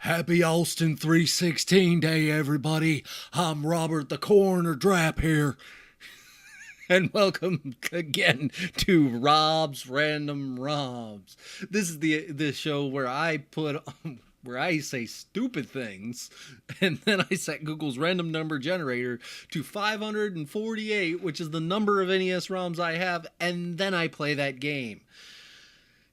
Happy Austin 316 Day, everybody. I'm Robert the Coroner Drapp here. And welcome again to Rob's Random Robs. This is the show where I say stupid things, and then I set Google's random number generator to 548, which is the number of NES ROMs I have, and then I play that game.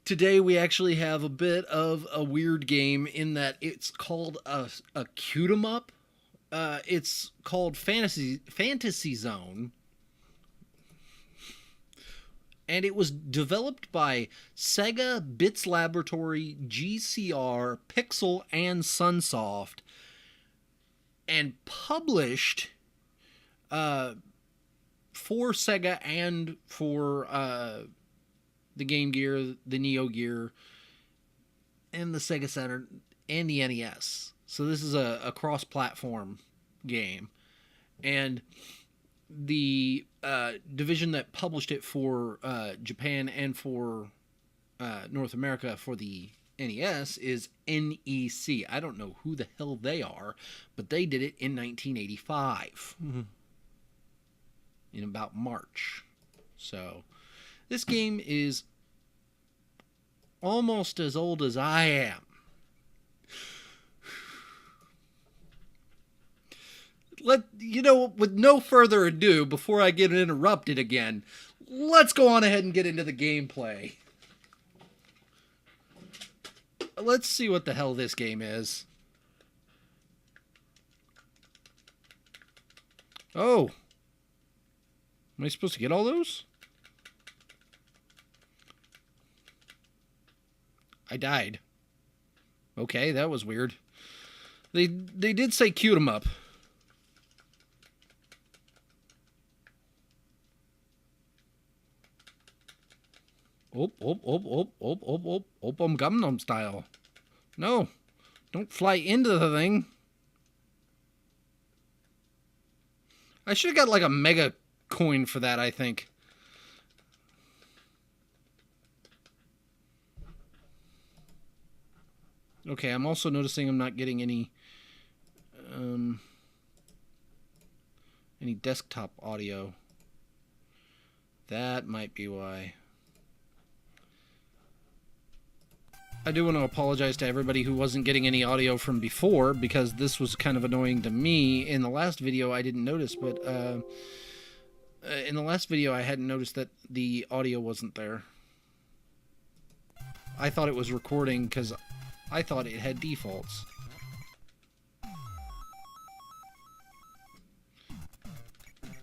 Today we actually have a bit of a weird game in that it's called a cute 'em up. It's called Fantasy Zone. And it was developed by Sega, Bits Laboratory, GCR, Pixel, and Sunsoft, and published for Sega and for the Game Gear, the Neo Gear, and the Sega Saturn, and the NES. So this is a cross-platform game. And the division that published it for Japan and for North America for the NES is NEC. I don't know who the hell they are, but they did it in 1985. Mm-hmm. In about March. So this game is almost as old as I am. With no further ado, before I get interrupted again, let's go on ahead and get into the gameplay. Let's see what the hell this game is. Oh. Am I supposed to get all those? I died. Okay, that was weird. They did say cute 'em up. I'm Gangnam style. No, don't fly into the thing. I should have got like a mega coin for that, I think. Okay, I'm also noticing I'm not getting any desktop audio. That might be why. I do want to apologize to everybody who wasn't getting any audio from before, because this was kind of annoying to me. In the last video I didn't notice, but in the last video I hadn't noticed that the audio wasn't there. I thought it was recording because I thought it had defaults.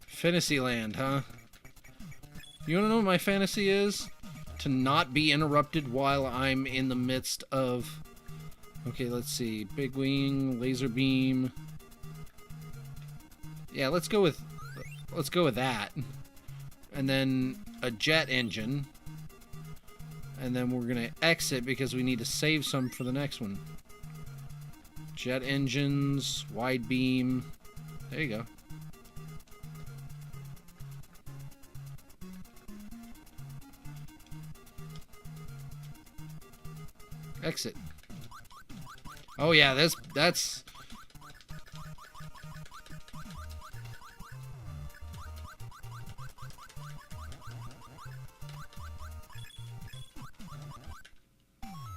Fantasyland, huh? You wanna know what my fantasy is? To not be interrupted while I'm in the midst of... Okay, let's see. Big wing, laser beam. Yeah, let's go with that. And then a jet engine. And then we're gonna exit because we need to save some for the next one. Jet engines, wide beam. There you go. Exit. Oh yeah, that's...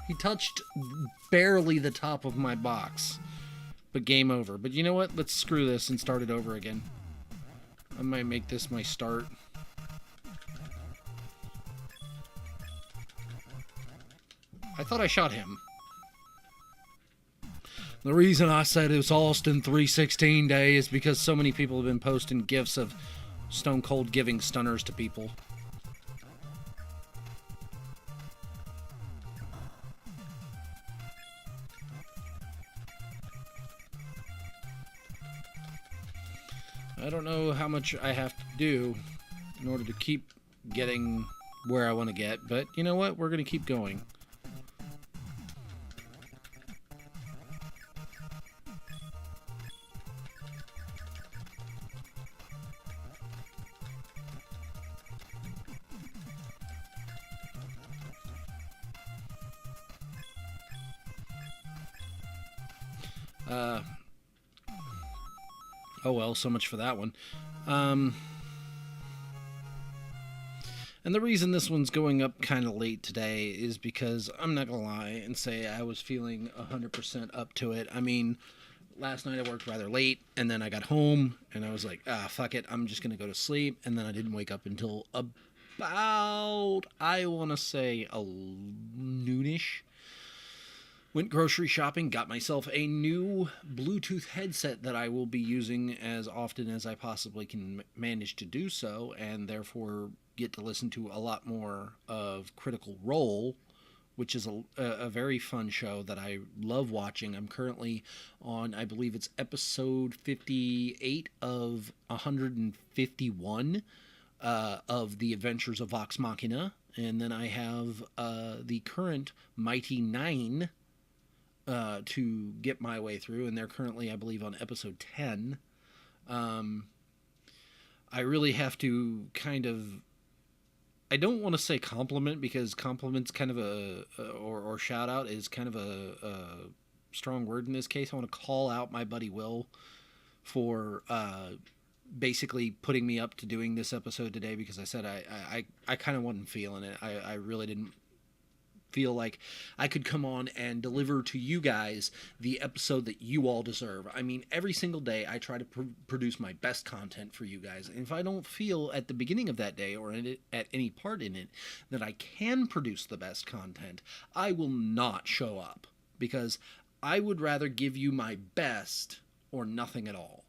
He touched barely the top of my box. But game over. But you know what? Let's screw this and start it over again. I might make this my start. I thought I shot him. The reason I said it was Austin 316 Day is because so many people have been posting gifs of Stone Cold giving stunners to people. I don't know how much I have to do in order to keep getting where I want to get, but you know what? We're going to keep going. Uh, oh well, so much for that one. Um, and the reason this one's going up kind of late today is because I'm not gonna lie and say I was feeling 100% up to it. I mean, last night I worked rather late, and then I got home, and I was like, fuck it, I'm just gonna go to sleep. And then I didn't wake up until about, I want to say, a noonish. Went grocery shopping, got myself a new Bluetooth headset that I will be using as often as I possibly can manage to do so, and therefore get to listen to a lot more of Critical Role, which is a very fun show that I love watching. I'm currently on, I believe it's episode 58 of 151 of The Adventures of Vox Machina. And then I have the current Mighty Nine to get my way through, and they're currently, I believe, on episode 10. I really have to kind of, I don't want to say compliment, because compliment's kind of or shout out is kind of a strong word in this case. I want to call out my buddy Will for basically putting me up to doing this episode today, because I said I kind of wasn't feeling it. I really didn't feel like I could come on and deliver to you guys the episode that you all deserve. I mean, every single day I try to produce my best content for you guys. And if I don't feel at the beginning of that day or at any part in it that I can produce the best content, I will not show up, because I would rather give you my best or nothing at all,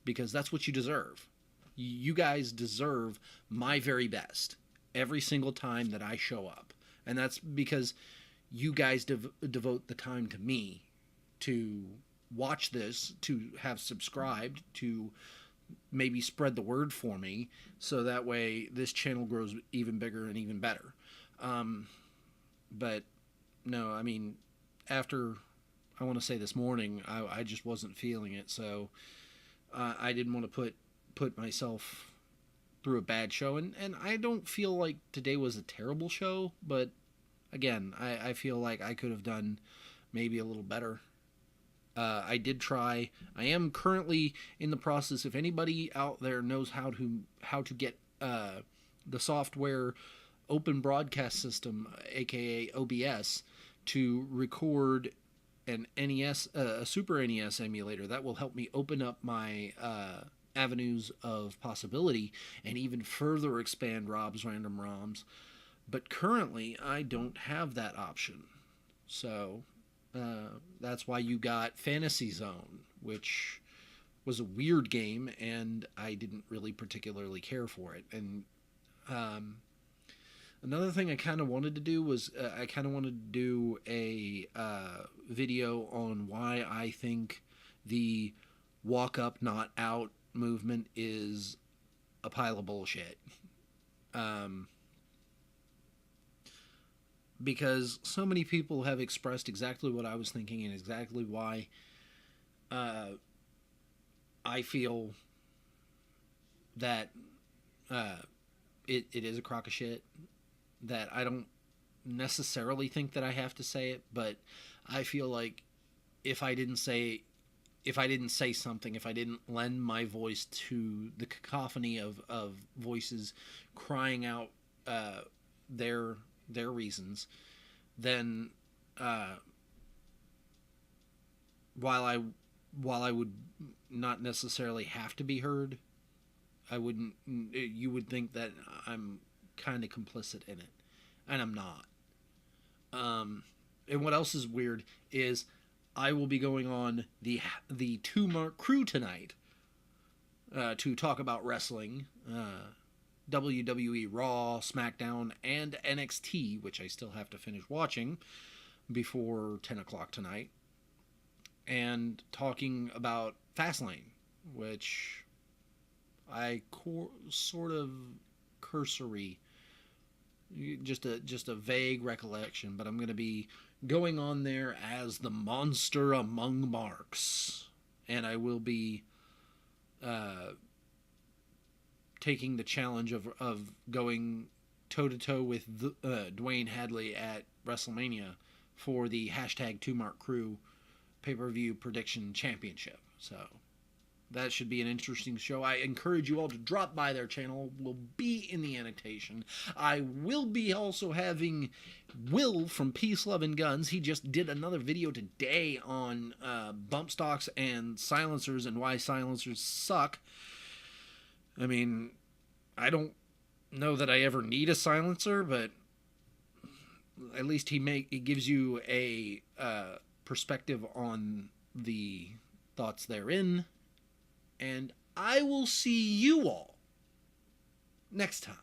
because that's what you deserve. You guys deserve my very best every single time that I show up. And that's because you guys devote the time to me to watch this, to have subscribed, to maybe spread the word for me, so that way this channel grows even bigger and even better. But no, I mean, after, I want to say this morning, I just wasn't feeling it, so I didn't want to put myself through a bad show, and I don't feel like today was a terrible show, but again, I feel like I could have done maybe a little better. I did try. I am currently in the process. If anybody out there knows how to get the software Open Broadcast System, aka OBS, to record an NES, a Super NES emulator, that will help me open up my avenues of possibility and even further expand Rob's Random ROMs. But currently, I don't have that option. So that's why you got Fantasy Zone, which was a weird game, and I didn't really particularly care for it. And another thing I kind of wanted to do was I kind of wanted to do a video on why I think the walk up, not out movement is a pile of bullshit. Because so many people have expressed exactly what I was thinking, and exactly why I feel that it is a crock of shit. That I don't necessarily think that I have to say it, but I feel like if I didn't say something, if I didn't lend my voice to the cacophony of voices crying out their reasons, then while I would not necessarily have to be heard, you would think that I'm kind of complicit in it, and I'm not. And what else is weird is I will be going on the two-mark crew tonight to talk about wrestling, WWE Raw, SmackDown, and NXT, which I still have to finish watching before 10 o'clock tonight, and talking about Fastlane, which I sort of cursory, just a vague recollection, but I'm going to be going on there as the monster among marks, and I will be taking the challenge of going toe-to-toe with Dwayne Hadley at WrestleMania for the hashtag 2Mark Crew pay-per-view prediction championship. So that should be an interesting show. I encourage you all to drop by their channel. We'll be in the annotation. I will be also having Will from Peace, Love, and Guns. He just did another video today on bump stocks and silencers and why silencers suck. I mean, I don't know that I ever need a silencer, but at least he gives you a perspective on the thoughts therein. And I will see you all next time.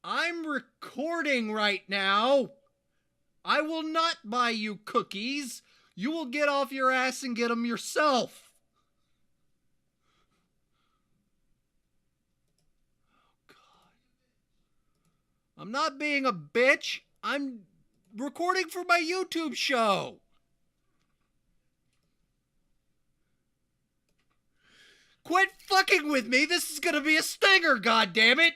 I'm recording right now. I will not buy you cookies. You will get off your ass and get them yourself. I'm not being a bitch. I'm recording for my YouTube show. Quit fucking with me. This is gonna be a stinger, goddammit.